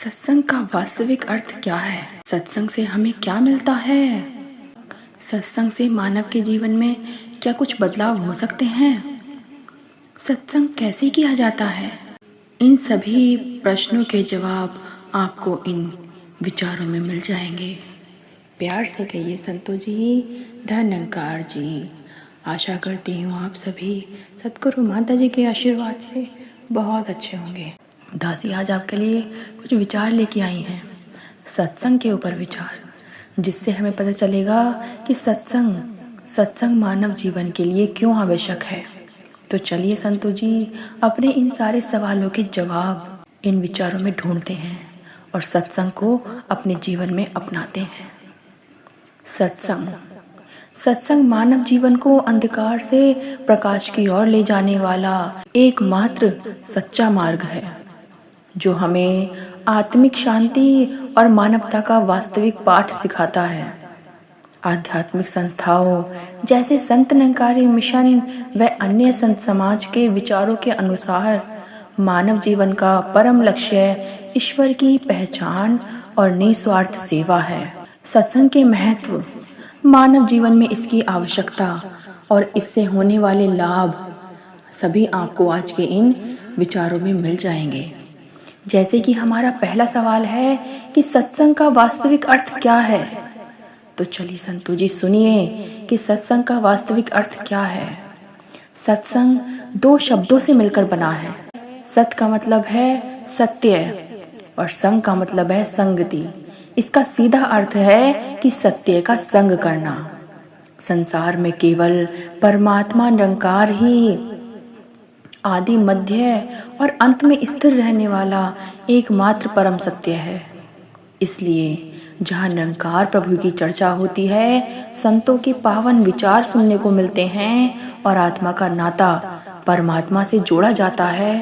सत्संग का वास्तविक अर्थ क्या है? सत्संग से हमें क्या मिलता है? सत्संग से मानव के जीवन में क्या कुछ बदलाव हो सकते हैं? सत्संग कैसे किया जाता है? इन सभी प्रश्नों के जवाब आपको इन विचारों में मिल जाएंगे। प्यार से कहिए संतो जी, धन्यकार जी। आशा करती हूँ आप सभी सतगुरु माता जी के आशीर्वाद से बहुत अच्छे होंगे। दासी आज आपके लिए कुछ विचार लेके आई हैं, सत्संग के ऊपर विचार, जिससे हमें पता चलेगा कि सत्संग मानव जीवन के लिए क्यों आवश्यक है। तो चलिए संतो जी, अपने इन सारे सवालों के जवाब इन विचारों में ढूंढते हैं और सत्संग को अपने जीवन में अपनाते हैं। सत्संग मानव जीवन को अंधकार से प्रकाश की ओर ले जाने वाला एकमात्र सच्चा मार्ग है, जो हमें आत्मिक शांति और मानवता का वास्तविक पाठ सिखाता है। आध्यात्मिक संस्थाओं जैसे संत निरंकारी मिशन व अन्य संत समाज के विचारों के अनुसार मानव जीवन का परम लक्ष्य ईश्वर की पहचान और निस्वार्थ सेवा है। सत्संग के महत्व, मानव जीवन में इसकी आवश्यकता और इससे होने वाले लाभ सभी आपको आज के इन विचारों में मिल जाएंगे। जैसे कि हमारा पहला सवाल है कि सत्संग का वास्तविक अर्थ क्या है। तो चलिए संतो जी सुनिए कि सत्संग का वास्तविक अर्थ क्या है। सत्संग दो शब्दों से मिलकर बना है। सत का मतलब है सत्य और संग का मतलब है संगति। इसका सीधा अर्थ है कि सत्य का संग करना। संसार में केवल परमात्मा निरंकार ही आदि मध्य और अंत में स्थिर रहने वाला एकमात्र परम सत्य है। इसलिए जहाँ निरंकार प्रभु की चर्चा होती है, संतों के पावन विचार सुनने को मिलते हैं और आत्मा का नाता परमात्मा से जोड़ा जाता है,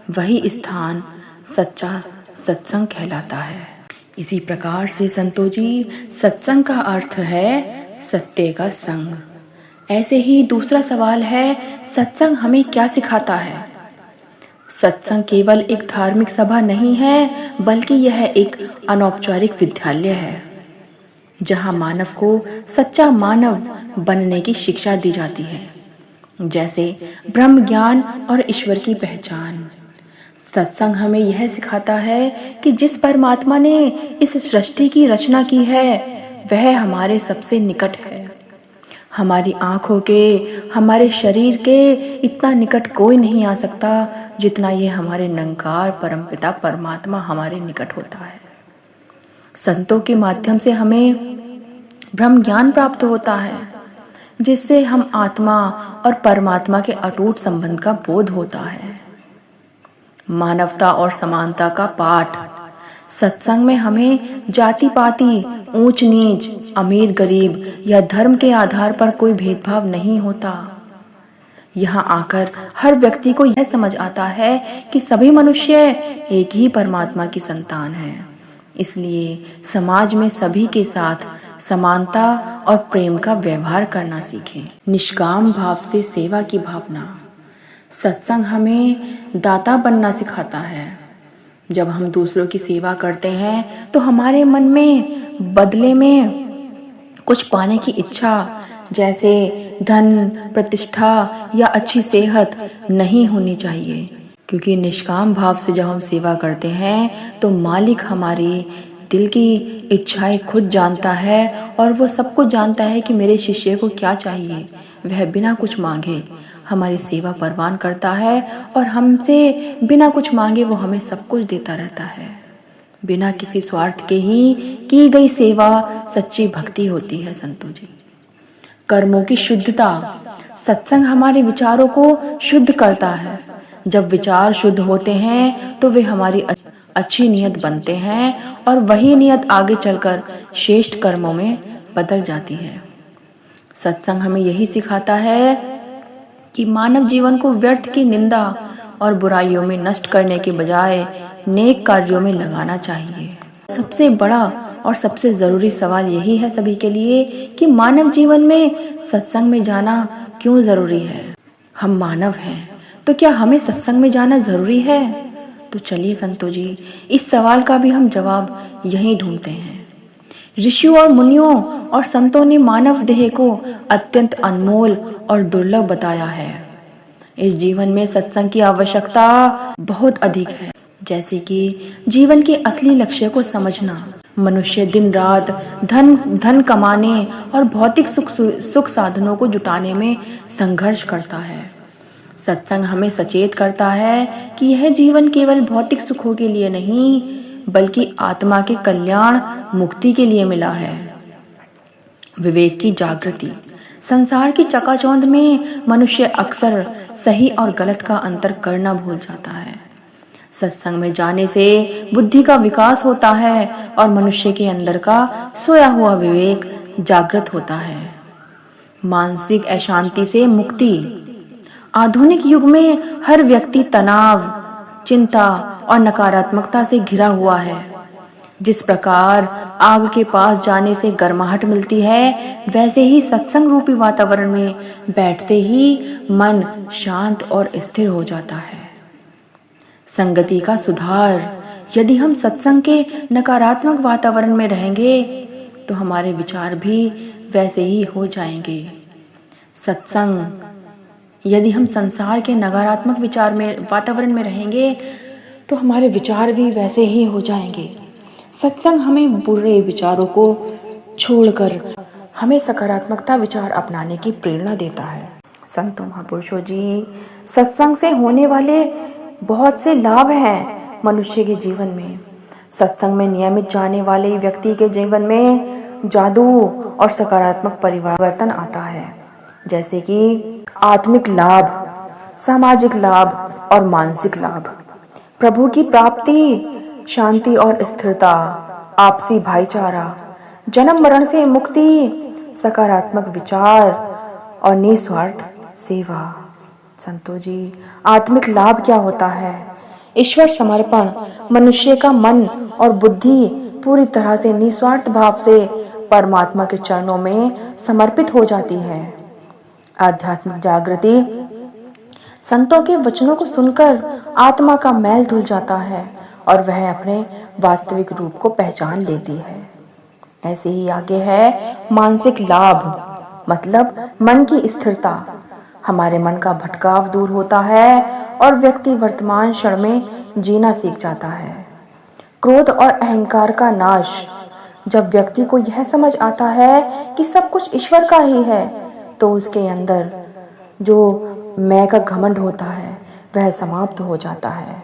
वही स्थान सच्चा सत्संग कहलाता है। इसी प्रकार से संतो जी, सत्संग का अर्थ है सत्य का संग। ऐसे ही दूसरा सवाल है, सत्संग हमें क्या सिखाता है। सत्संग केवल एक धार्मिक सभा नहीं है, बल्कि यह एक अनौपचारिक विद्यालय है, जहां मानव को सच्चा मानव बनने की शिक्षा दी जाती है, जैसे ब्रह्म ज्ञान और ईश्वर की पहचान। सत्संग हमें यह सिखाता है कि जिस परमात्मा ने इस सृष्टि की रचना की है, वह हमारे सबसे निकट है। हमारी आंखों के, हमारे शरीर के इतना निकट कोई नहीं आ सकता जितना ये हमारे निरंकार परमपिता परमात्मा हमारे निकट होता है। संतों के माध्यम से हमें ब्रह्म ज्ञान प्राप्त होता है, जिससे हम आत्मा और परमात्मा के अटूट संबंध का बोध होता है। मानवता और समानता का पाठ, सत्संग में हमें जाति पाति, ऊंच नीच, अमीर गरीब या धर्म के आधार पर कोई भेदभाव नहीं होता। यहाँ आकर हर व्यक्ति को यह समझ आता है कि सभी मनुष्य एक ही परमात्मा की संतान हैं। इसलिए समाज में सभी के साथ समानता और प्रेम का व्यवहार करना सीखें। निष्काम भाव से सेवा की भावना, सत्संग हमें दाता बनना सिखाता है। जब हम दूसरों की सेवा करते हैं तो हमारे मन में बदले में कुछ पाने की इच्छा, जैसे धन, प्रतिष्ठा या अच्छी सेहत नहीं होनी चाहिए, क्योंकि निष्काम भाव से जब हम सेवा करते हैं तो मालिक हमारी दिल की इच्छाएं खुद जानता है और वो सब कुछ जानता है कि मेरे शिष्य को क्या चाहिए। वह बिना कुछ मांगे हमारी सेवा परवान करता है और हमसे बिना कुछ मांगे वो हमें सब कुछ देता रहता है। बिना किसी स्वार्थ के ही की गई सेवा सच्ची भक्ति होती है संतो जी। कर्मों की शुद्धता, सत्संग हमारे विचारों को शुद्ध करता है। जब विचार शुद्ध होते हैं तो वे हमारी अच्छी नियत बनते हैं और वही नियत आगे चलकर श्रेष्ठ कर्मों में बदल जाती है। सत्संग हमें यही सिखाता है कि मानव जीवन को व्यर्थ की निंदा और बुराइयों में नष्ट करने के बजाय नेक कार्यों में लगाना चाहिए। सबसे बड़ा और सबसे जरूरी सवाल यही है सभी के लिए कि मानव जीवन में सत्संग में जाना क्यों जरूरी है। हम मानव हैं, तो क्या हमें सत्संग में जाना जरूरी है? तो चलिए संतो जी, इस सवाल का भी हम जवाब यहीं ढूंढते हैं। ऋषियों और मुनियों और संतों ने मानव देह को अत्यंत अनमोल और दुर्लभ बताया है। इस जीवन में सत्संग की आवश्यकता बहुत अधिक है, जैसे कि जीवन के असली लक्ष्य को समझना। मनुष्य दिन रात धन कमाने और भौतिक सुख साधनों को जुटाने में संघर्ष करता है। सत्संग हमें सचेत करता है कि यह जीवन केवल भौतिक सुखों के लिए नहीं, बल्कि आत्मा के कल्याण मुक्ति के लिए मिला है। विवेक की जागृति। संसार की चकाचौंध में मनुष्य अक्सर सही और गलत का अंतर करना भूल जाता है। सत्संग में जाने से बुद्धि का विकास होता है और मनुष्य के अंदर का सोया हुआ विवेक जागृत होता है। मानसिक अशांति से मुक्ति। आधुनिक युग में हर व्यक्ति तनाव, चिंता और नकारात्मकता से घिरा हुआ है। जिस प्रकार आग के पास जाने से गर्माहट मिलती है, वैसे ही सत्संग रूपी वातावरण में बैठते ही मन शांत और स्थिर हो जाता है। संगति का सुधार। यदि हम सत्संग के नकारात्मक वातावरण में रहेंगे तो हमारे विचार भी वैसे ही हो जाएंगे। यदि हम संसार के नकारात्मक वातावरण में रहेंगे तो हमारे विचार भी वैसे ही हो जाएंगे। सत्संग हमें बुरे विचारों को छोड़कर हमें सकारात्मकता विचार अपनाने की प्रेरणा देता है। संतों महापुरुषों जी, सत्संग से होने वाले बहुत से लाभ हैं मनुष्य के जीवन में। सत्संग में नियमित जाने वाले व्यक्ति के जीवन में जादू और सकारात्मक परिवर्तन आता है, जैसे कि आत्मिक लाभ, सामाजिक लाभ और मानसिक लाभ, प्रभु की प्राप्ति, शांति और स्थिरता, आपसी भाईचारा, जन्म मरण से मुक्ति, सकारात्मक विचार और निस्वार्थ सेवा। संतो जी, आत्मिक लाभ क्या होता है? ईश्वर समर्पण। मनुष्य का मन और बुद्धि पूरी तरह से निस्वार्थ भाव से परमात्मा के चरणों में समर्पित हो जाती है। आध्यात्मिक जागृति। संतों के वचनों को सुनकर आत्मा का मैल धुल जाता है और वह अपने वास्तविक रूप को पहचान लेती है। ऐसे ही आगे है मानसिक लाभ, मतलब मन की स्थिरता। हमारे मन का भटकाव दूर होता है और व्यक्ति वर्तमान क्षण में जीना सीख जाता है। क्रोध और अहंकार का नाश। जब व्यक्ति को यह समझ आता है कि सब कुछ ईश्वर का ही है, तो उसके अंदर जो मैं का घमंड होता है वह समाप्त हो जाता है।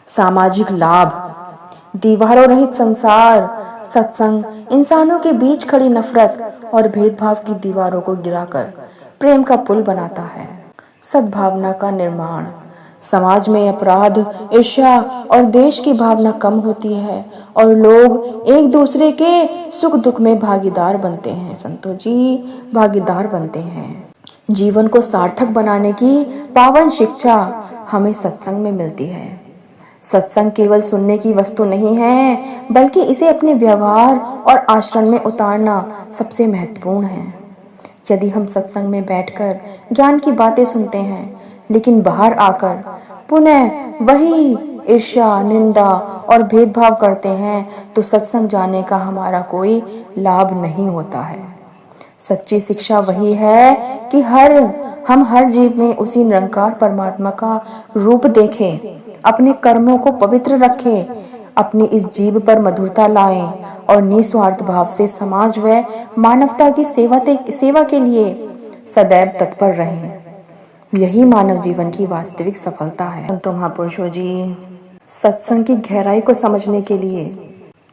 सामाजिक लाभ। दीवारों रहित संसार। सत्संग इंसानों के बीच खड़ी नफरत और भेदभाव की दीवारों को गिराकर प्रेम का पुल बनाता है। सद्भावना का निर्माण। समाज में अपराध, ईर्ष्या और देश की भावना कम होती है और लोग एक दूसरे के सुख दुख में भागीदार बनते हैं। संतो जी, भागीदार बनते हैं। जीवन को सार्थक बनाने की पावन शिक्षा हमें सत्संग में मिलती है। सत्संग केवल सुनने की वस्तु नहीं है, बल्कि इसे अपने व्यवहार और आचरण में उतारना सबसे महत्वपूर्ण है। यदि हम सत्संग में बैठकर ज्ञान की बातें सुनते हैं, लेकिन बाहर आकर पुनः वही ईर्ष्या, निंदा और भेदभाव करते हैं, तो सत्संग जाने का हमारा कोई लाभ नहीं होता है। सच्ची शिक्षा वही है कि हम हर जीव में उसी निरंकार परमात्मा का रूप देखें, अपने कर्मों को पवित्र रखें, अपनी इस जीव पर मधुरता लाएं और निस्वार्थ भाव से समाज व मानवता की सेवा के लिए सदैव तत्पर रहें। यही मानव जीवन की वास्तविक सफलता है। संतो महापुरुषों जी, सत्संग की गहराई को समझने के लिए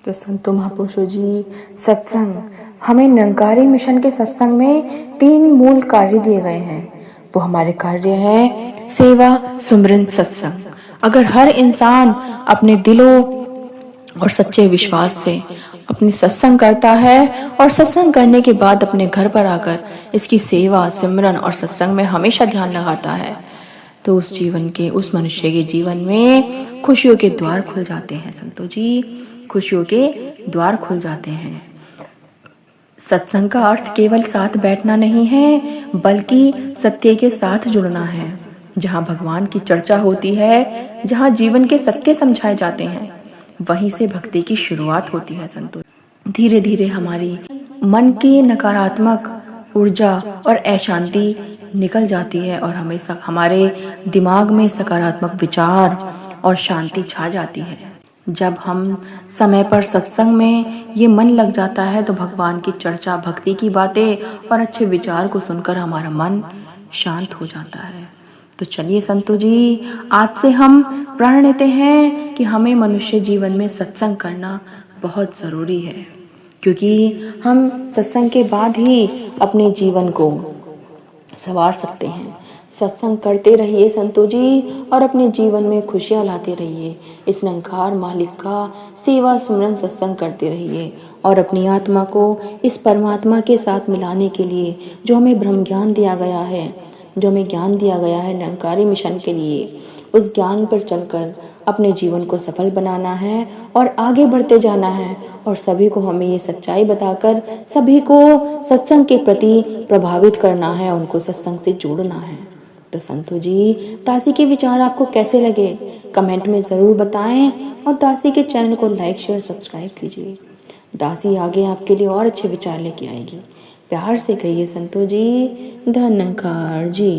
तो संतो महापुरुषों जी, सत्संग हमें निरंकारी मिशन के सत्संग में 3 मूल कार्य दिए गए हैं। वो हमारे कार्य हैं सेवा, सुमरन, सत्संग। अगर हर इंसान अपने दिलों और सच्चे विश्वास से अपनी सत्संग करता है और सत्संग करने के बाद अपने घर पर आकर इसकी सेवा, सिमरन और सत्संग में हमेशा ध्यान लगाता है, तो उस मनुष्य के जीवन में खुशियों के द्वार खुल जाते हैं। संतो जी, खुशियों के द्वार खुल जाते हैं। सत्संग का अर्थ केवल साथ बैठना नहीं है, बल्कि सत्य के साथ जुड़ना है। जहाँ भगवान की चर्चा होती है, जहाँ जीवन के सत्य समझाए जाते हैं, वहीं से भक्ति की शुरुआत होती है संतों। धीरे धीरे हमारी मन की नकारात्मक ऊर्जा और अशांति निकल जाती है और हमारे दिमाग में सकारात्मक विचार और शांति छा जाती है। जब हम समय पर सत्संग में ये मन लग जाता है तो भगवान की चर्चा, भक्ति की बातें और अच्छे विचार को सुनकर हमारा मन शांत हो जाता है। तो चलिए संतों जी, आज से हम प्रण लेते हैं कि हमें मनुष्य जीवन में सत्संग करना बहुत ज़रूरी है, क्योंकि हम सत्संग के बाद ही अपने जीवन को संवार सकते हैं। सत्संग करते रहिए संतों जी और अपने जीवन में खुशियाँ लाते रहिए। इस निरंकार मालिक का सेवा सुमरन सत्संग करते रहिए और अपनी आत्मा को इस परमात्मा के साथ मिलाने के लिए जो हमें ब्रह्म ज्ञान दिया गया है, जो हमें ज्ञान दिया गया है निरंकारी मिशन के लिए, उस ज्ञान पर चलकर अपने जीवन को सफल बनाना है और आगे बढ़ते जाना है। और सभी को हमें ये सच्चाई बताकर सभी को सत्संग के प्रति प्रभावित करना है, उनको सत्संग से जोड़ना है। तो संतों जी, दासी के विचार आपको कैसे लगे कमेंट में ज़रूर बताएं और दासी के चैनल को लाइक शेयर सब्सक्राइब कीजिए। दासी आगे आपके लिए और अच्छे विचार लेके आएगी। प्यार से कहिए संतों जी, धन्यकार जी।